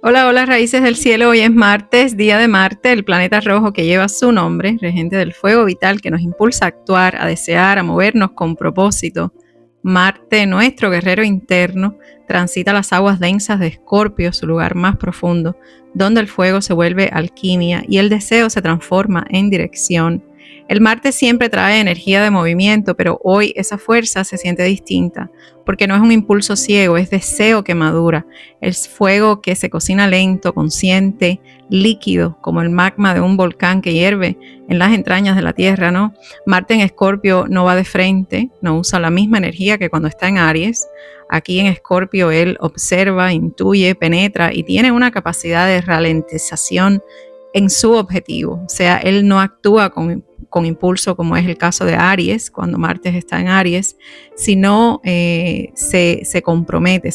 Hola, hola, raíces del cielo. Hoy es martes, día de Marte, el planeta rojo que lleva su nombre, regente del fuego vital que nos impulsa a actuar, a desear, a movernos con propósito. Marte, nuestro guerrero interno, transita las aguas densas de Escorpio, su lugar más profundo, donde el fuego se vuelve alquimia y el deseo se transforma en dirección. El Marte siempre trae energía de movimiento, pero hoy esa fuerza se siente distinta, porque no es un impulso ciego, es deseo que madura. Es fuego que se cocina lento, consciente, líquido, como el magma de un volcán que hierve en las entrañas de la Tierra, ¿no? Marte en Escorpio no va de frente, no usa la misma energía que cuando está en Aries. Aquí en Escorpio él observa, intuye, penetra y tiene una capacidad de ralentización en su objetivo. O sea, él no actúa con impulso como es el caso de Aries, cuando Marte está en Aries, sino se compromete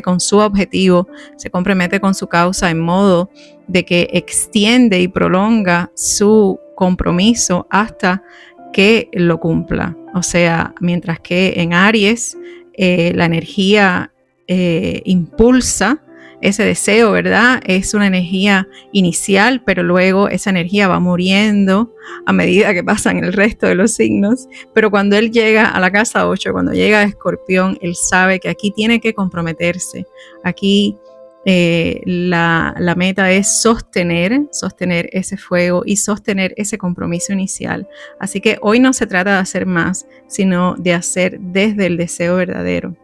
con su objetivo, se compromete con su causa en modo de que extiende y prolonga su compromiso hasta que lo cumpla. O sea, mientras que en Aries la energía impulsa ese deseo, ¿verdad? Es una energía inicial, pero luego esa energía va muriendo a medida que pasan el resto de los signos. Pero cuando él llega a la casa 8, cuando llega a Escorpión, él sabe que aquí tiene que comprometerse. Aquí la meta es sostener ese fuego y sostener ese compromiso inicial. Así que hoy no se trata de hacer más, sino de hacer desde el deseo verdadero.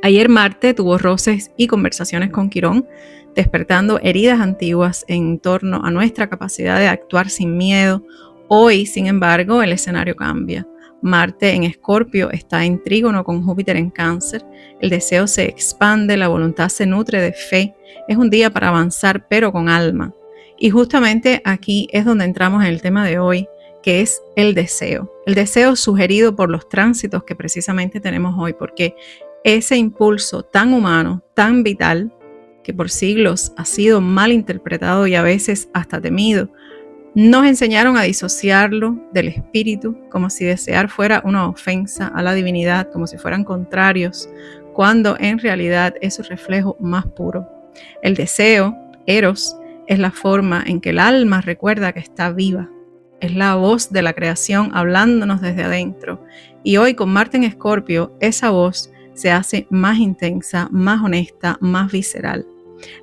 Ayer Marte tuvo roces y conversaciones con Quirón, despertando heridas antiguas en torno a nuestra capacidad de actuar sin miedo. Hoy, sin embargo, el escenario cambia. Marte en Escorpio está en trígono con Júpiter en Cáncer. El deseo se expande, la voluntad se nutre de fe. Es un día para avanzar, pero con alma. Y justamente aquí es donde entramos en el tema de hoy, que es el deseo. El deseo sugerido por los tránsitos que precisamente tenemos hoy, porque ese impulso tan humano, tan vital, que por siglos ha sido mal interpretado y a veces hasta temido, nos enseñaron a disociarlo del espíritu, como si desear fuera una ofensa a la divinidad, como si fueran contrarios, cuando en realidad es su reflejo más puro. El deseo, Eros, es la forma en que el alma recuerda que está viva. Es la voz de la creación hablándonos desde adentro. Y hoy con Marte en Escorpio, esa voz se hace más intensa, más honesta, más visceral.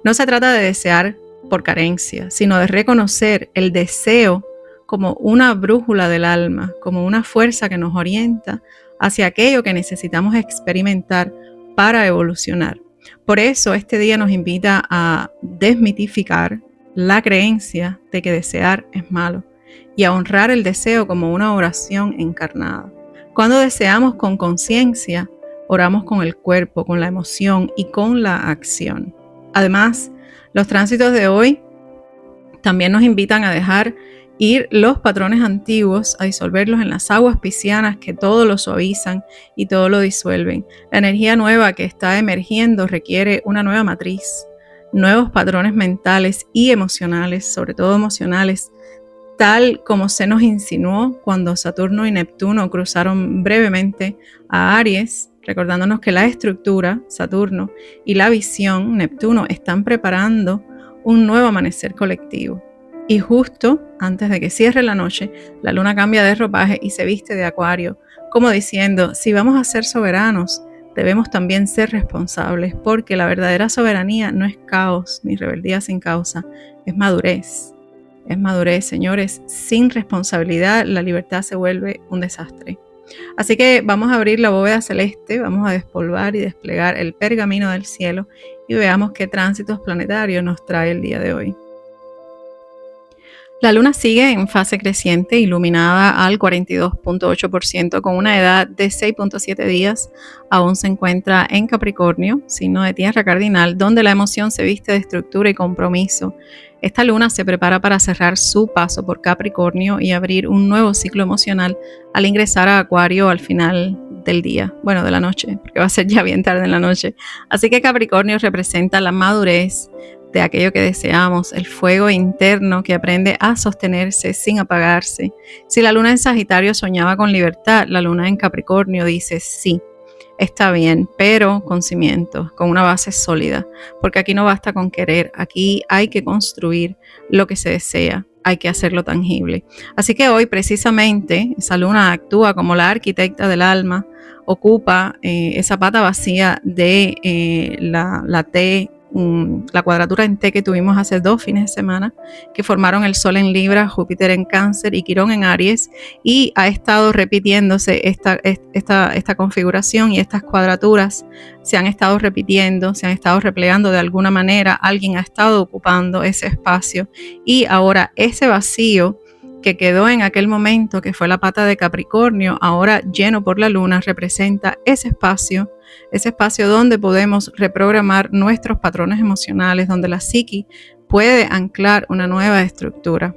No se trata de desear por carencia, sino de reconocer el deseo como una brújula del alma, como una fuerza que nos orienta hacia aquello que necesitamos experimentar para evolucionar. Por eso este día nos invita a desmitificar la creencia de que desear es malo y a honrar el deseo como una oración encarnada. Cuando deseamos con conciencia, oramos con el cuerpo, con la emoción y con la acción. Además, los tránsitos de hoy también nos invitan a dejar ir los patrones antiguos, a disolverlos en las aguas piscianas que todo lo suavizan y todo lo disuelven. La energía nueva que está emergiendo requiere una nueva matriz, nuevos patrones mentales y emocionales, sobre todo emocionales, tal como se nos insinuó cuando Saturno y Neptuno cruzaron brevemente a Aries, recordándonos que la estructura, Saturno, y la visión, Neptuno, están preparando un nuevo amanecer colectivo. Y justo antes de que cierre la noche, la luna cambia de ropaje y se viste de Acuario, como diciendo, si vamos a ser soberanos, debemos también ser responsables, porque la verdadera soberanía no es caos ni rebeldía sin causa, es madurez. Es madurez, señores. Sin responsabilidad, la libertad se vuelve un desastre. Así que vamos a abrir la bóveda celeste, vamos a despolvar y desplegar el pergamino del cielo y veamos qué tránsitos planetarios nos trae el día de hoy. La luna sigue en fase creciente, iluminada al 42.8% con una edad de 6.7 días. Aún se encuentra en Capricornio, signo de tierra cardinal, donde la emoción se viste de estructura y compromiso. Esta luna se prepara para cerrar su paso por Capricornio y abrir un nuevo ciclo emocional al ingresar a Acuario al final del día, bueno, de la noche, porque va a ser ya bien tarde en la noche. Así que Capricornio representa la madurez de aquello que deseamos, el fuego interno que aprende a sostenerse sin apagarse. Si la luna en Sagitario soñaba con libertad, la luna en Capricornio dice sí. está bien, pero con cimientos, con una base sólida, porque aquí no basta con querer, aquí hay que construir lo que se desea, hay que hacerlo tangible. Así que hoy precisamente esa luna actúa como la arquitecta del alma, ocupa esa pata vacía de la T, la cuadratura en T que tuvimos hace 2 fines de semana, que formaron el Sol en Libra, Júpiter en Cáncer y Quirón en Aries, y ha estado repitiéndose esta configuración, y estas cuadraturas se han estado repitiendo, se han estado replegando de alguna manera. Alguien ha estado ocupando ese espacio, y ahora ese vacío que quedó en aquel momento, que fue la pata de Capricornio, ahora lleno por la luna, representa ese espacio donde podemos reprogramar nuestros patrones emocionales, donde la psiqui puede anclar una nueva estructura.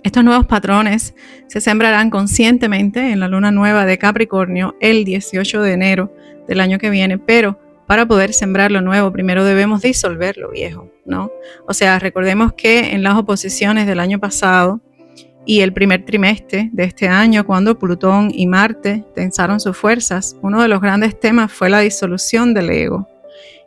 Estos nuevos patrones se sembrarán conscientemente en la luna nueva de Capricornio el 18 de enero del año que viene, pero para poder sembrar lo nuevo, primero debemos disolver lo viejo, ¿no? O sea, recordemos que en las oposiciones del año pasado y el primer trimestre de este año, cuando Plutón y Marte tensaron sus fuerzas, uno de los grandes temas fue la disolución del ego.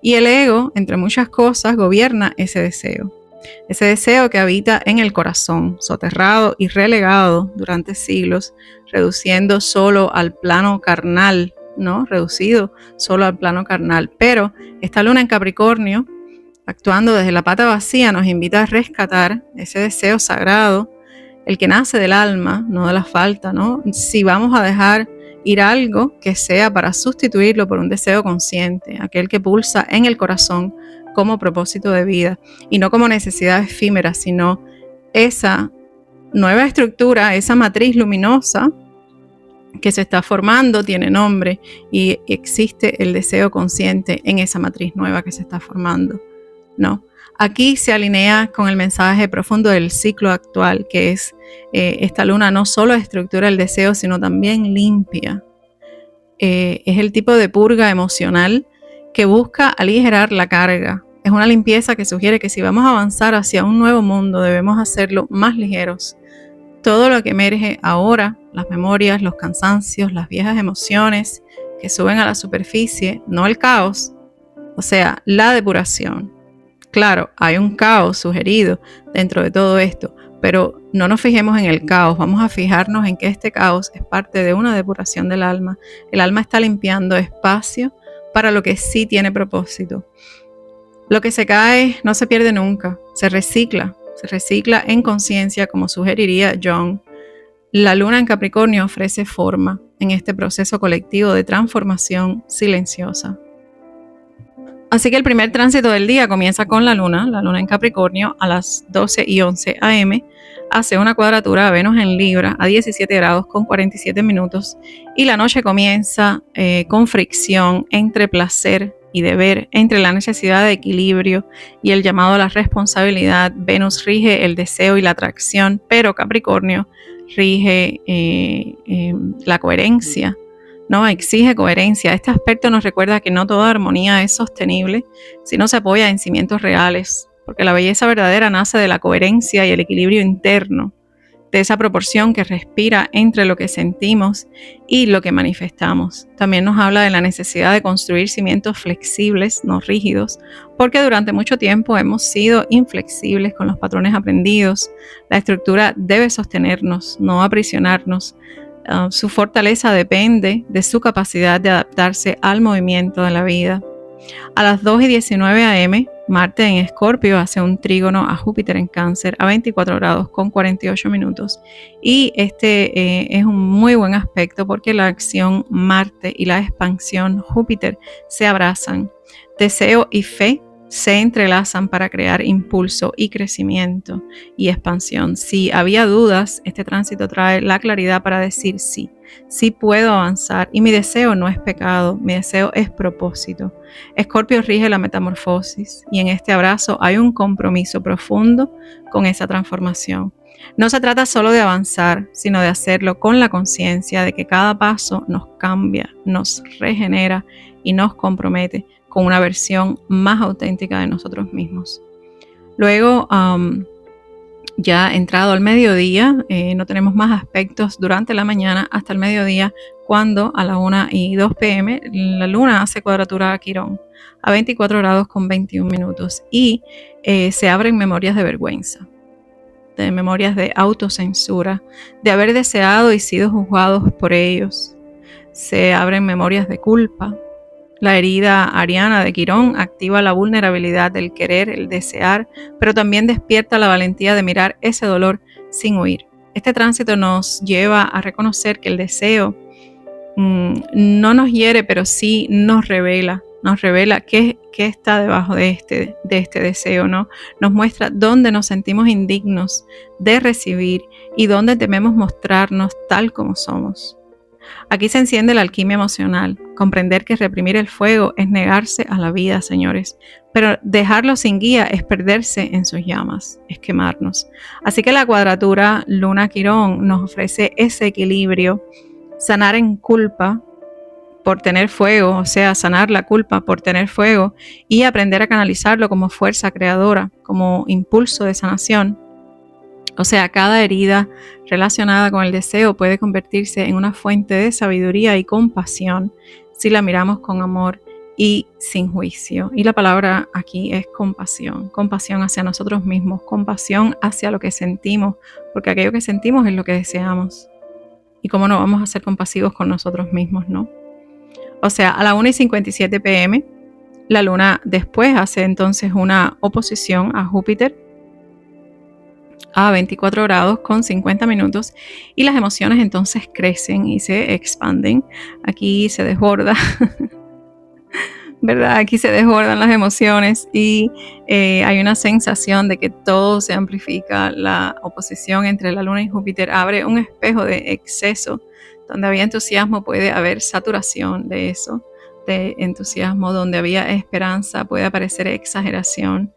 Y el ego, entre muchas cosas, gobierna ese deseo que habita en el corazón, soterrado y relegado durante siglos, reduciendo solo al plano carnal, ¿no? Reducido solo al plano carnal. Pero esta luna en Capricornio, actuando desde la pata vacía, nos invita a rescatar ese deseo sagrado, el que nace del alma, no de la falta, ¿no? Si vamos a dejar ir algo, que sea para sustituirlo por un deseo consciente, aquel que pulsa en el corazón como propósito de vida, y no como necesidad efímera, sino esa nueva estructura, esa matriz luminosa que se está formando, tiene nombre, y existe el deseo consciente en esa matriz nueva que se está formando, ¿no? Aquí se alinea con el mensaje profundo del ciclo actual, que es esta luna no solo estructura el deseo, sino también limpia. Es el tipo de purga emocional que busca aligerar la carga. Es una limpieza que sugiere que si vamos a avanzar hacia un nuevo mundo, debemos hacerlo más ligeros. Todo lo que emerge ahora, las memorias, los cansancios, las viejas emociones que suben a la superficie, no el caos, o sea, la depuración. Claro, hay un caos sugerido dentro de todo esto, pero no nos fijemos en el caos, vamos a fijarnos en que este caos es parte de una depuración del alma. El alma está limpiando espacio para lo que sí tiene propósito. Lo que se cae no se pierde nunca, se recicla en conciencia, como sugeriría Jung. La luna en Capricornio ofrece forma en este proceso colectivo de transformación silenciosa. Así que el primer tránsito del día comienza con la luna en Capricornio a las 12:11 am, hace una cuadratura a Venus en Libra a 17 grados con 47 minutos, y la noche comienza con fricción entre placer y deber, entre la necesidad de equilibrio y el llamado a la responsabilidad. Venus rige el deseo y la atracción, pero Capricornio rige la coherencia, ¿no? Exige coherencia. Este aspecto nos recuerda que no toda armonía es sostenible si no se apoya en cimientos reales, porque la belleza verdadera nace de la coherencia y el equilibrio interno, de esa proporción que respira entre lo que sentimos y lo que manifestamos. También nos habla de la necesidad de construir cimientos flexibles, no rígidos, porque durante mucho tiempo hemos sido inflexibles con los patrones aprendidos. La estructura debe sostenernos, no aprisionarnos. Su fortaleza depende de su capacidad de adaptarse al movimiento de la vida. A las 2:19 am, Marte en Escorpio hace un trígono a Júpiter en Cáncer a 24 grados con 48 minutos. Y este es un muy buen aspecto porque la acción Marte y la expansión Júpiter se abrazan. Deseo y fe se entrelazan para crear impulso y crecimiento y expansión. Si había dudas, este tránsito trae la claridad para decir sí. Sí puedo avanzar, y mi deseo no es pecado, mi deseo es propósito. Escorpio rige la metamorfosis, y en este abrazo hay un compromiso profundo con esa transformación. No se trata solo de avanzar, sino de hacerlo con la conciencia de que cada paso nos cambia, nos regenera y nos compromete con una versión más auténtica de nosotros mismos. Luego, Ya entrado al mediodía, no tenemos más aspectos durante la mañana hasta el mediodía, cuando a las 1:02 p.m. la luna hace cuadratura a Quirón a 24 grados con 21 minutos y se abren memorias de vergüenza, de memorias de autocensura, de haber deseado y sido juzgados por ellos. Se abren memorias de culpa. La herida ariana de Quirón activa la vulnerabilidad del querer, el desear, pero también despierta la valentía de mirar ese dolor sin huir. Este tránsito nos lleva a reconocer que el deseo no nos hiere, pero sí nos revela qué está debajo de este deseo, ¿no? Nos muestra dónde nos sentimos indignos de recibir y dónde tememos mostrarnos tal como somos. Aquí se enciende la alquimia emocional, comprender que reprimir el fuego es negarse a la vida, señores, pero dejarlo sin guía es perderse en sus llamas, es quemarnos. Así que la cuadratura Luna-Quirón nos ofrece ese equilibrio, sanar en culpa por tener fuego, o sea, sanar la culpa por tener fuego y aprender a canalizarlo como fuerza creadora, como impulso de sanación. O sea, cada herida relacionada con el deseo puede convertirse en una fuente de sabiduría y compasión si la miramos con amor y sin juicio. Y la palabra aquí es compasión, compasión hacia nosotros mismos, compasión hacia lo que sentimos, porque aquello que sentimos es lo que deseamos. Y cómo no vamos a ser compasivos con nosotros mismos, ¿no? O sea, a las 1:57 p.m., la luna después hace entonces una oposición a Júpiter a 24 grados con 50 minutos y las emociones entonces crecen y se expanden. Aquí se desborda, ¿verdad? Aquí se desbordan las emociones y hay una sensación de que todo se amplifica. La oposición entre la luna y Júpiter abre un espejo de exceso. Donde había entusiasmo puede haber saturación de eso, de entusiasmo. Donde había esperanza puede aparecer exageración.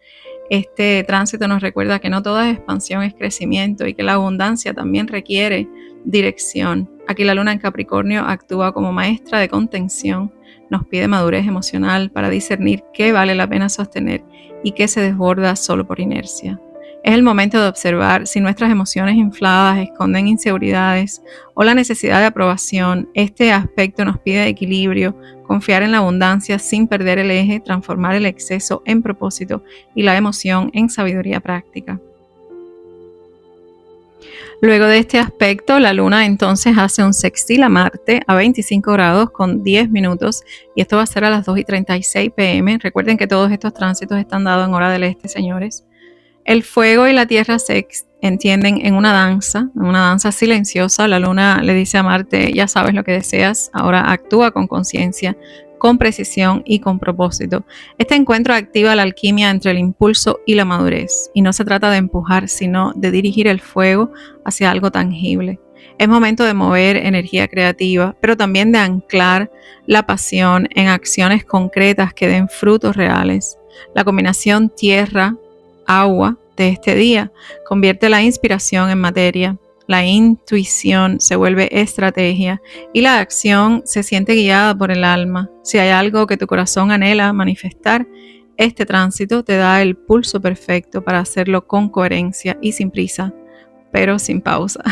Este tránsito nos recuerda que no toda expansión es crecimiento y que la abundancia también requiere dirección. Aquí la luna en Capricornio actúa como maestra de contención, nos pide madurez emocional para discernir qué vale la pena sostener y qué se desborda solo por inercia. Es el momento de observar si nuestras emociones infladas esconden inseguridades o la necesidad de aprobación. Este aspecto nos pide equilibrio, confiar en la abundancia sin perder el eje, transformar el exceso en propósito y la emoción en sabiduría práctica. Luego de este aspecto, la luna entonces hace un sextil a Marte a 25 grados con 10 minutos y esto va a ser a las 2:36 p.m. Recuerden que todos estos tránsitos están dados en hora del este, señores. El fuego y la tierra se entienden en una danza silenciosa. La luna le dice a Marte, ya sabes lo que deseas, ahora actúa con conciencia, con precisión y con propósito. Este encuentro activa la alquimia entre el impulso y la madurez. Y no se trata de empujar, sino de dirigir el fuego hacia algo tangible. Es momento de mover energía creativa, pero también de anclar la pasión en acciones concretas que den frutos reales. La combinación tierra-agua de este día convierte la inspiración en materia. La intuición se vuelve estrategia y la acción se siente guiada por el alma. Si hay algo que tu corazón anhela manifestar, este tránsito te da el pulso perfecto para hacerlo con coherencia y sin prisa, pero sin pausa,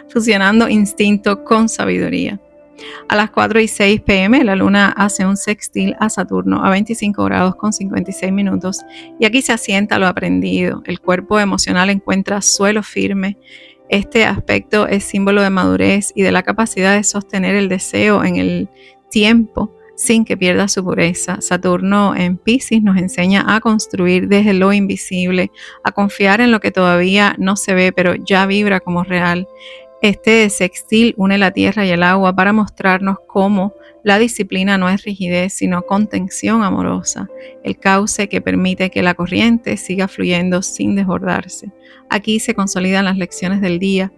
fusionando instinto con sabiduría. A las 4:06 p.m. la luna hace un sextil a Saturno a 25 grados con 56 minutos y aquí se asienta lo aprendido. El cuerpo emocional encuentra suelo firme. Este aspecto es símbolo de madurez y de la capacidad de sostener el deseo en el tiempo sin que pierda su pureza. Saturno en Piscis nos enseña a construir desde lo invisible, a confiar en lo que todavía no se ve pero ya vibra como real. Este sextil une la tierra y el agua para mostrarnos cómo la disciplina no es rigidez, sino contención amorosa, el cauce que permite que la corriente siga fluyendo sin desbordarse. Aquí se consolidan las lecciones del día.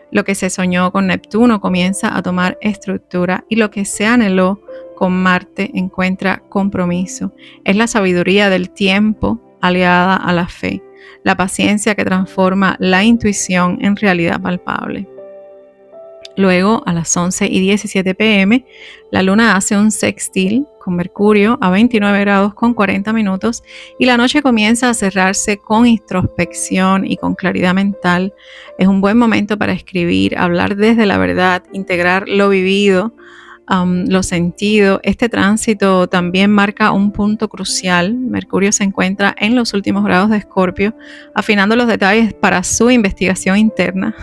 Lo que se soñó con Neptuno comienza a tomar estructura y lo que se anheló con Marte encuentra compromiso. Es la sabiduría del tiempo aliada a la fe, la paciencia que transforma la intuición en realidad palpable. Luego, a las 11:17 p.m., la luna hace un sextil con Mercurio a 29 grados con 40 minutos y la noche comienza a cerrarse con introspección y con claridad mental. Es un buen momento para escribir, hablar desde la verdad, integrar lo vivido, lo sentido. Este tránsito también marca un punto crucial. Mercurio se encuentra en los últimos grados de Escorpio, afinando los detalles para su investigación interna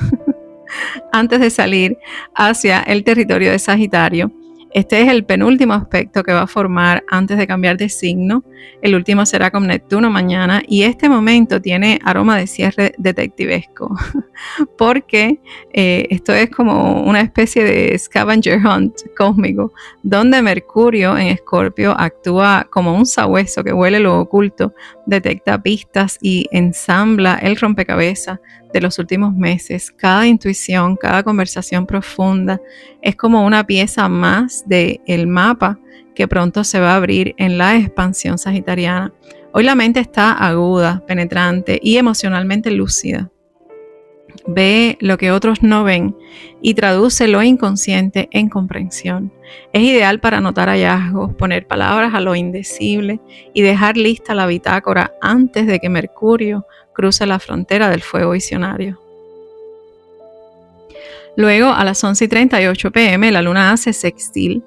antes de salir hacia el territorio de Sagitario. Este es el penúltimo aspecto que va a formar antes de cambiar de signo. El último será con Neptuno mañana y este momento tiene aroma de cierre detectivesco porque esto es como una especie de scavenger hunt cósmico donde Mercurio en Escorpio actúa como un sabueso que huele lo oculto, detecta pistas y ensambla el rompecabezas de los últimos meses. Cada intuición, cada conversación profunda es como una pieza más del mapa que pronto se va a abrir en la expansión sagitariana. Hoy la mente está aguda, penetrante y emocionalmente lúcida. Ve lo que otros no ven y traduce lo inconsciente en comprensión. Es ideal para anotar hallazgos, poner palabras a lo indecible y dejar lista la bitácora antes de que Mercurio cruce la frontera del fuego visionario. Luego, a las 11:38 p.m., la luna hace sextil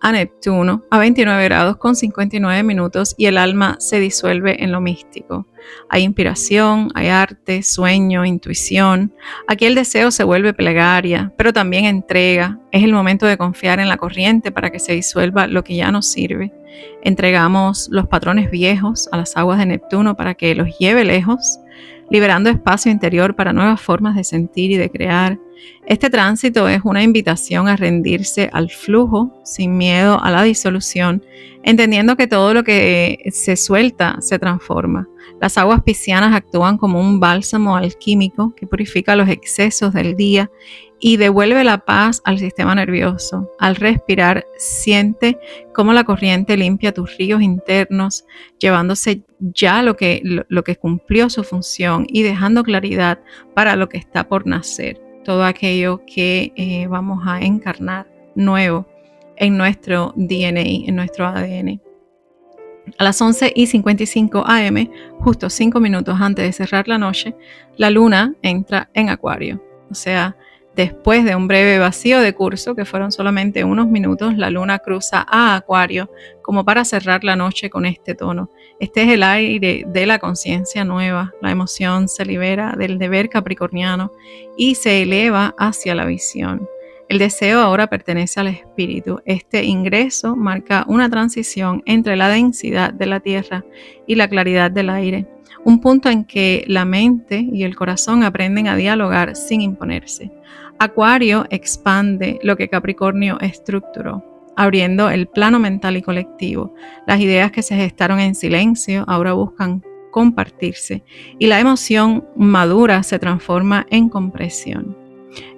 a Neptuno a 29 grados con 59 minutos y el alma se disuelve en lo místico. Hay inspiración, hay arte, sueño, intuición. Aquí el deseo se vuelve plegaria, pero también entrega. Es el momento de confiar en la corriente para que se disuelva lo que ya no sirve. Entregamos los patrones viejos a las aguas de Neptuno para que los lleve lejos, liberando espacio interior para nuevas formas de sentir y de crear. Este tránsito es una invitación a rendirse al flujo sin miedo a la disolución, entendiendo que todo lo que se suelta se transforma. Las aguas piscianas actúan como un bálsamo alquímico que purifica los excesos del día y devuelve la paz al sistema nervioso. Al respirar, siente cómo la corriente limpia tus ríos internos, llevándose ya lo que cumplió su función y dejando claridad para lo que está por nacer. Todo aquello que vamos a encarnar nuevo en nuestro DNA, en nuestro ADN. A las 11:55 am, justo 5 minutos antes de cerrar la noche, la luna entra en Acuario. O sea, después de un breve vacío de curso, que fueron solamente unos minutos, la luna cruza a Acuario como para cerrar la noche con este tono. Este es el aire de la conciencia nueva. La emoción se libera del deber capricorniano y se eleva hacia la visión. El deseo ahora pertenece al espíritu. Este ingreso marca una transición entre la densidad de la tierra y la claridad del aire. Un punto en que la mente y el corazón aprenden a dialogar sin imponerse. Acuario expande lo que Capricornio estructuró, abriendo el plano mental y colectivo. Las ideas que se gestaron en silencio ahora buscan compartirse y la emoción madura se transforma en compresión.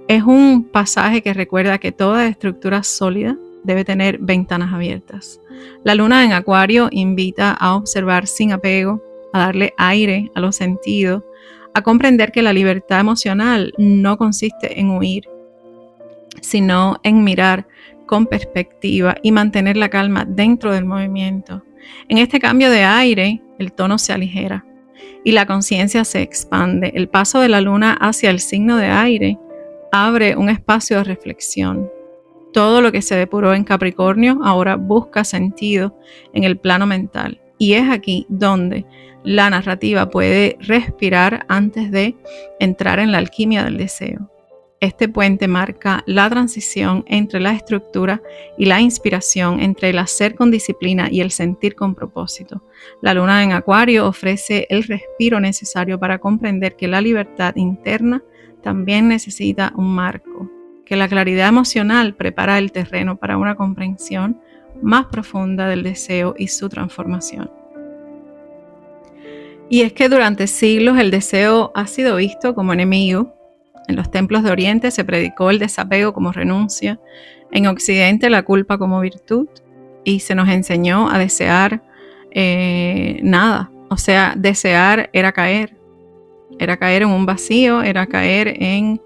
Es un pasaje que recuerda que toda estructura sólida debe tener ventanas abiertas. La luna en Acuario invita a observar sin apego, a darle aire a los sentidos, a comprender que la libertad emocional no consiste en huir, sino en mirar con perspectiva y mantener la calma dentro del movimiento. En este cambio de aire, el tono se aligera y la conciencia se expande. El paso de la luna hacia el signo de aire abre un espacio de reflexión. Todo lo que se depuró en Capricornio ahora busca sentido en el plano mental. Y es aquí donde la narrativa puede respirar antes de entrar en la alquimia del deseo. Este puente marca la transición entre la estructura y la inspiración, entre el hacer con disciplina y el sentir con propósito. La luna en Acuario ofrece el respiro necesario para comprender que la libertad interna también necesita un marco, que la claridad emocional prepara el terreno para una comprensión más profunda del deseo y su transformación. Y es que durante siglos el deseo ha sido visto como enemigo. En los templos de Oriente se predicó el desapego como renuncia, en Occidente la culpa como virtud, y se nos enseñó a desear nada. O sea, desear era caer en un vacío, era caer en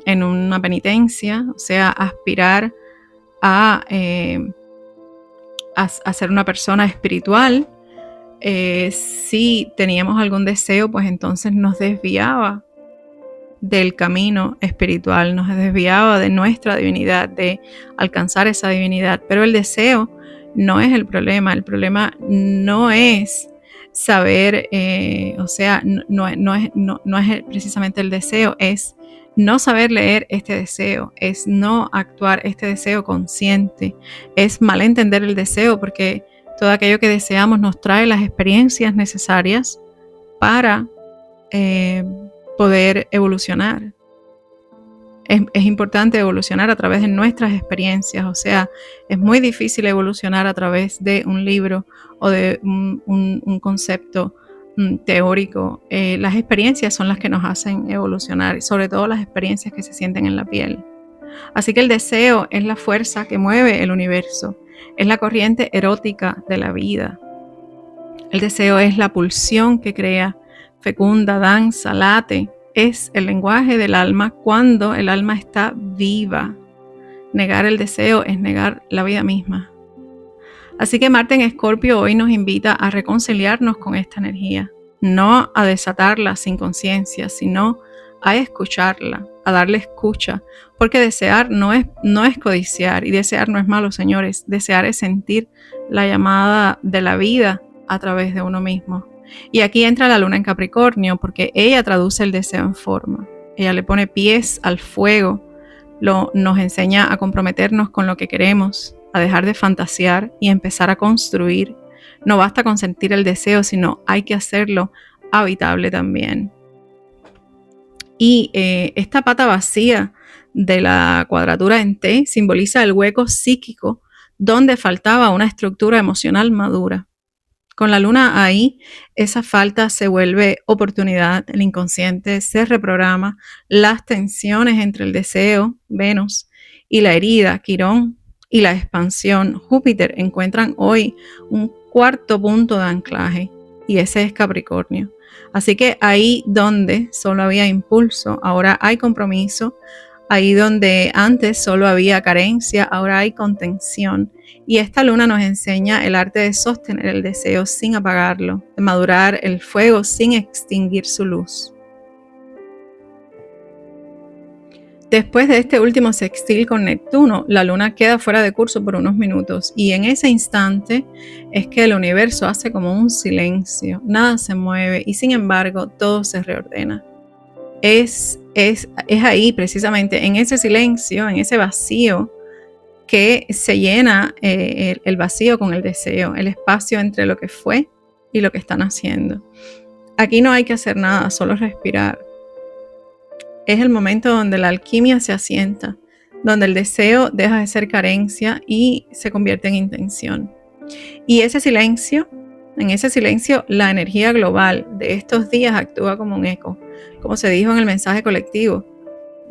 una penitencia, o sea, aspirar a a ser una persona espiritual. Si teníamos algún deseo, pues entonces nos desviaba del camino espiritual, nos desviaba de nuestra divinidad, de alcanzar esa divinidad. Pero el deseo no es el problema no es saber, no es precisamente el deseo, es no saber leer este deseo, es no actuar este deseo consciente, es malentender el deseo, porque todo aquello que deseamos nos trae las experiencias necesarias para poder evolucionar. Es importante evolucionar a través de nuestras experiencias, o sea, es muy difícil evolucionar a través de un libro o de un concepto teórico. Las experiencias son las que nos hacen evolucionar, sobre todo las experiencias que se sienten en la piel. Así que el deseo es la fuerza que mueve el universo, es la corriente erótica de la vida. El deseo es la pulsión que crea, fecunda, danza, late. Es el lenguaje del alma cuando el alma está viva. Negar el deseo es negar la vida misma. Así que Marte en Escorpio hoy nos invita a reconciliarnos con esta energía, no a desatarla sin conciencia, sino a escucharla, a darle escucha, porque desear no es codiciar, y desear no es malo, señores. Desear es sentir la llamada de la vida a través de uno mismo. Y aquí entra la luna en Capricornio, porque ella traduce el deseo en forma. Ella le pone pies al fuego, nos enseña a comprometernos con lo que queremos, a dejar de fantasear y empezar a construir. No basta con sentir el deseo, sino hay que hacerlo habitable también. Y esta pata vacía de la cuadratura en T simboliza el hueco psíquico donde faltaba una estructura emocional madura. Con la luna ahí, esa falta se vuelve oportunidad, el inconsciente se reprograma, las tensiones entre el deseo, Venus, y la herida, Quirón, y la expansión, Júpiter, encuentran hoy un cuarto punto de anclaje, y ese es Capricornio. Así que ahí donde solo había impulso, ahora hay compromiso. Ahí donde antes solo había carencia, ahora hay contención. Y esta luna nos enseña el arte de sostener el deseo sin apagarlo, de madurar el fuego sin extinguir su luz. Después de este último sextil con Neptuno, la luna queda fuera de curso por unos minutos, y en ese instante es que el universo hace como un silencio, nada se mueve y sin embargo todo se reordena. Es ahí precisamente, en ese silencio, en ese vacío, que se llena el vacío con el deseo, el espacio entre lo que fue y lo que están haciendo. Aquí no hay que hacer nada, solo respirar. Es el momento donde la alquimia se asienta, donde el deseo deja de ser carencia y se convierte en intención. Y ese silencio, en ese silencio, la energía global de estos días actúa como un eco. Como se dijo en el mensaje colectivo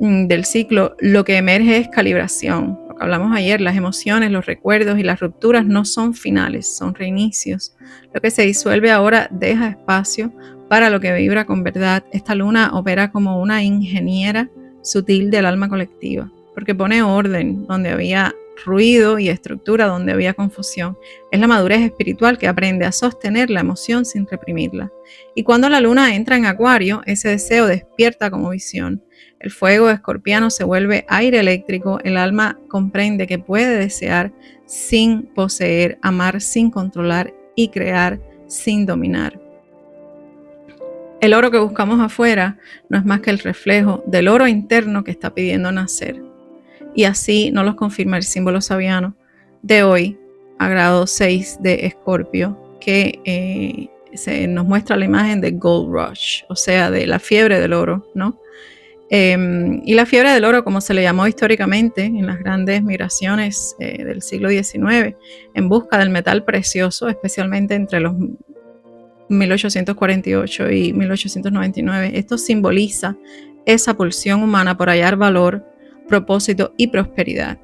del ciclo, lo que emerge es calibración. Lo que hablamos ayer, las emociones, los recuerdos y las rupturas no son finales, son reinicios. Lo que se disuelve ahora deja espacio para lo que vibra con verdad. Esta luna opera como una ingeniera sutil del alma colectiva, porque pone orden donde había ruido y estructura donde había confusión. Es la madurez espiritual que aprende a sostener la emoción sin reprimirla. Y cuando la luna entra en Acuario, ese deseo despierta como visión. El fuego escorpiano se vuelve aire eléctrico. El alma comprende que puede desear sin poseer, amar sin controlar y crear sin dominar. El oro que buscamos afuera no es más que el reflejo del oro interno que está pidiendo nacer. Y así nos los confirma el símbolo sabiano de hoy, a grado 6 de Escorpio, que se nos muestra la imagen de Gold Rush, o sea, de la fiebre del oro, ¿no? Y la fiebre del oro, como se le llamó históricamente en las grandes migraciones del siglo XIX, en busca del metal precioso, especialmente entre los 1848 y 1899. Esto simboliza esa pulsión humana por hallar valor, propósito y prosperidad.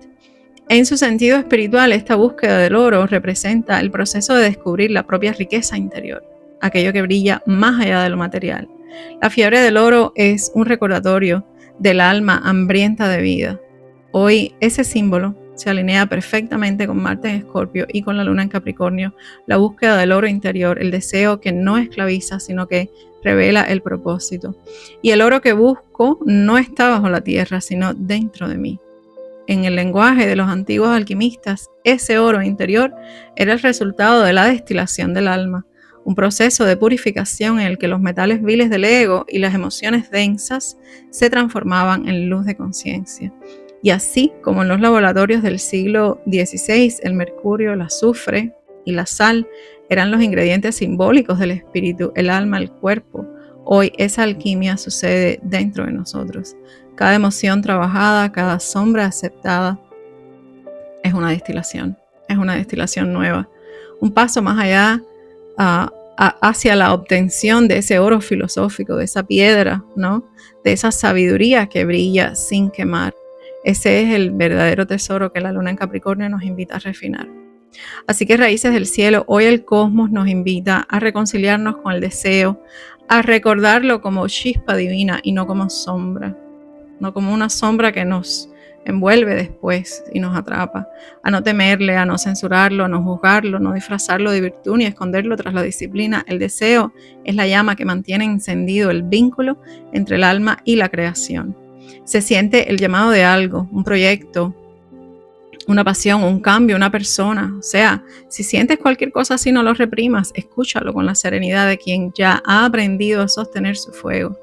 En su sentido espiritual, esta búsqueda del oro representa el proceso de descubrir la propia riqueza interior, aquello que brilla más allá de lo material. La fiebre del oro es un recordatorio del alma hambrienta de vida. Hoy ese símbolo se alinea perfectamente con Marte en Escorpio y con la Luna en Capricornio, la búsqueda del oro interior, el deseo que no esclaviza, sino que revela el propósito. Y el oro que busco no está bajo la tierra, sino dentro de mí. En el lenguaje de los antiguos alquimistas, ese oro interior era el resultado de la destilación del alma, un proceso de purificación en el que los metales viles del ego y las emociones densas se transformaban en luz de conciencia. Y así como en los laboratorios del siglo XVI, el mercurio, el azufre y la sal eran los ingredientes simbólicos del espíritu, el alma, el cuerpo, hoy esa alquimia sucede dentro de nosotros. Cada emoción trabajada, cada sombra aceptada es una destilación nueva. Un paso más allá hacia la obtención de ese oro filosófico, de esa piedra, ¿no? De esa sabiduría que brilla sin quemar. Ese es el verdadero tesoro que la Luna en Capricornio nos invita a refinar. Así que Raíces del Cielo, hoy el cosmos nos invita a reconciliarnos con el deseo, a recordarlo como chispa divina y no como sombra, no como una sombra que nos envuelve después y nos atrapa, a no temerle, a no censurarlo, a no juzgarlo, no disfrazarlo de virtud ni esconderlo tras la disciplina. El deseo es la llama que mantiene encendido el vínculo entre el alma y la creación. Se siente el llamado de algo, un proyecto, una pasión, un cambio, una persona. O sea, si sientes cualquier cosa así, no lo reprimas, escúchalo con la serenidad de quien ya ha aprendido a sostener su fuego.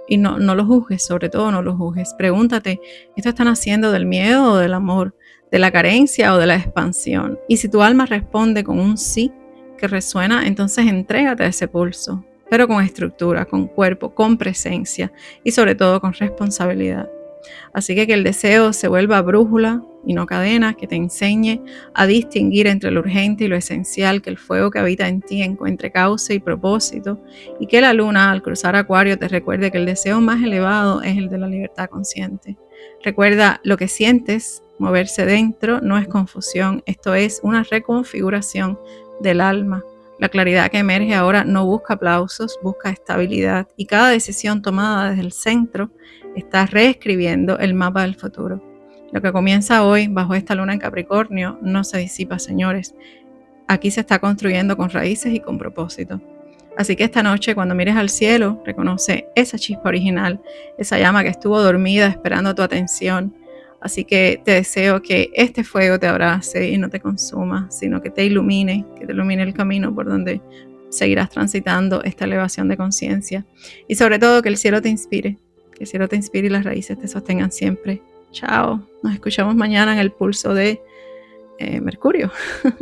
Y no lo juzgues, sobre todo no lo juzgues. Pregúntate, ¿esto están haciendo del miedo o del amor, de la carencia o de la expansión? Y si tu alma responde con un sí que resuena, entonces entrégate a ese pulso, pero con estructura, con cuerpo, con presencia y sobre todo con responsabilidad. Así que el deseo se vuelva brújula y no cadena, que te enseñe a distinguir entre lo urgente y lo esencial, que el fuego que habita en ti encuentre causa y propósito, y que la luna al cruzar Acuario te recuerde que el deseo más elevado es el de la libertad consciente. Recuerda, lo que sientes moverse dentro no es confusión, esto es una reconfiguración del alma. La claridad que emerge ahora no busca aplausos, busca estabilidad, y cada decisión tomada desde el centro está reescribiendo el mapa del futuro. Lo que comienza hoy bajo esta luna en Capricornio no se disipa, señores. Aquí se está construyendo con raíces y con propósito. Así que esta noche, cuando mires al cielo, reconoce esa chispa original, esa llama que estuvo dormida esperando tu atención. Así que te deseo que este fuego te abrace y no te consuma, sino que te ilumine el camino por donde seguirás transitando esta elevación de conciencia. Y sobre todo que el cielo te inspire, y las raíces te sostengan siempre. Chao, nos escuchamos mañana en el pulso de Mercurio,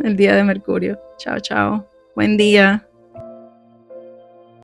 el día de Mercurio. Chao, chao. Buen día.